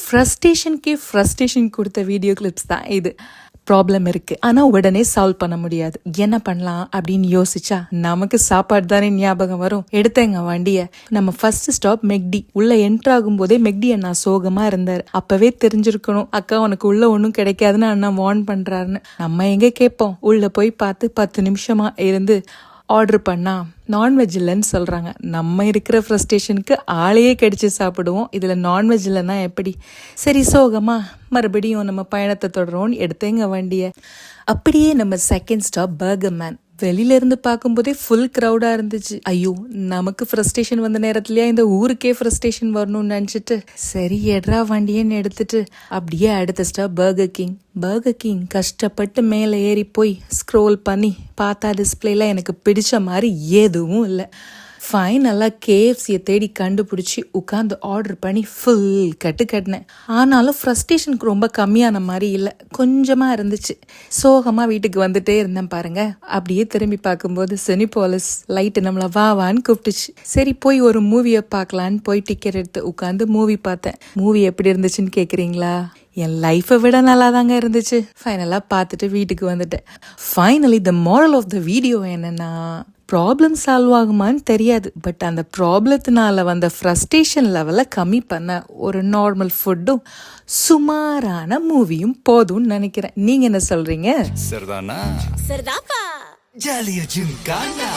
Frustration கொடுத்த video clips தான் இது. ப்ராப்ளம் இருக்கு, ஆனா உடனே சால்வ் பண்ண முடியாது. என்ன பண்ணலாம் அப்படின்னு யோசிச்சா நமக்கு சாப்பாடு தானே ஞாபகம் வரும். எடுத்தேங்க வண்டிய. நம்ம ஃபர்ஸ்ட் ஸ்டாப் மெக்டி. உள்ள என்ட்ரு ஆகும் போதே மெக்டி அண்ணா சோகமா இருந்தாரு. அப்பவே தெரிஞ்சிருக்கணும் அக்கா உனக்கு உள்ள ஒன்னும் கிடைக்காதுன்னு அண்ணா வார்ன் பண்றாருன்னு. நம்ம எங்க கேட்போம். உள்ள போய் பார்த்து 10 நிமிஷமா இருந்து ஆர்டர் பண்ணா நான்வெஜ் இல்லைன்னு சொல்றாங்க. நம்ம இருக்கிற ஃப்ரஸ்ட்ரேஷனுக்கு ஆளையே கடிச்சு சாப்பிடுவோம், இதுல நான்வெஜ் இல்லைன்னா எப்படி? சரி சோகமா மறுபடியும் நம்ம பயணத்தை தொடரோன்னு எடுத்தேங்க வண்டிய. அப்படியே நம்ம செகண்ட் ஸ்டாப் பர்கர் மேன். வெளியில இருந்து பார்க்கும்போதே ஃபுல் க்ரௌடா இருந்துச்சு. ஐயோ, நமக்கு ஃப்ரஸ்ட்ரேஷன் வந்த நேரத்துலயா இந்த ஊருக்கே ஃப்ரஸ்ட்ரேஷன் வரணும்னு நினைச்சிட்டு சரி எட்ரா வண்டியன்னு எடுத்துட்டு அப்படியே அடுத்த ஸ்டாப் பர்கர் கிங் கஷ்டப்பட்டு மேலே ஏறி போய் ஸ்க்ரோல் பண்ணி பார்த்தா டிஸ்பிளேல எனக்கு பிடிச்ச மாதிரி எதுவும் இல்லை. ஃபைனலாக கேஎஃப்சியை தேடி கண்டுபிடிச்சி உட்காந்து ஆர்டர் பண்ணி ஃபுல் கட்டினேன். ஆனாலும் ஃப்ரஸ்ட்ரேஷனுக்கு ரொம்ப கம்மியான மாதிரி இல்லை, கொஞ்சமாக இருந்துச்சு. சோகமாக வீட்டுக்கு வந்துட்டே இருந்தேன் பாருங்க. அப்படியே திரும்பி பார்க்கும்போது சினிபாலிஸ் லைட்டு நம்மளை வான்னு கூப்பிட்டுச்சு. சரி போய் ஒரு மூவியை பார்க்கலான்னு போய் டிக்கெட் எடுத்து உட்காந்து மூவி பார்த்தேன். மூவி எப்படி இருந்துச்சுன்னு கேட்குறீங்களா? என் லைஃப்பை விட நல்லா தாங்க இருந்துச்சு. ஃபைனலாக பார்த்துட்டு வீட்டுக்கு வந்துட்டேன். Finally the moral of the video என்னன்னா, ப்ராப்ளம் சால்வ் ஆகுமான்னு தெரியாது, பட் அந்த ப்ராப்ளத்தினால வந்த ஃப்ரஸ்ட்ரேஷன் லெவலை கம்மி பண்ண ஒரு நார்மல் ஃபுட்டும் சுமாரான மூவியும் போதும்னு நினைக்கிறேன். நீங்க என்ன சொல்றீங்க? சரிதானா? சரிதாப்பா. ஜாலியா ஜிம்கானா.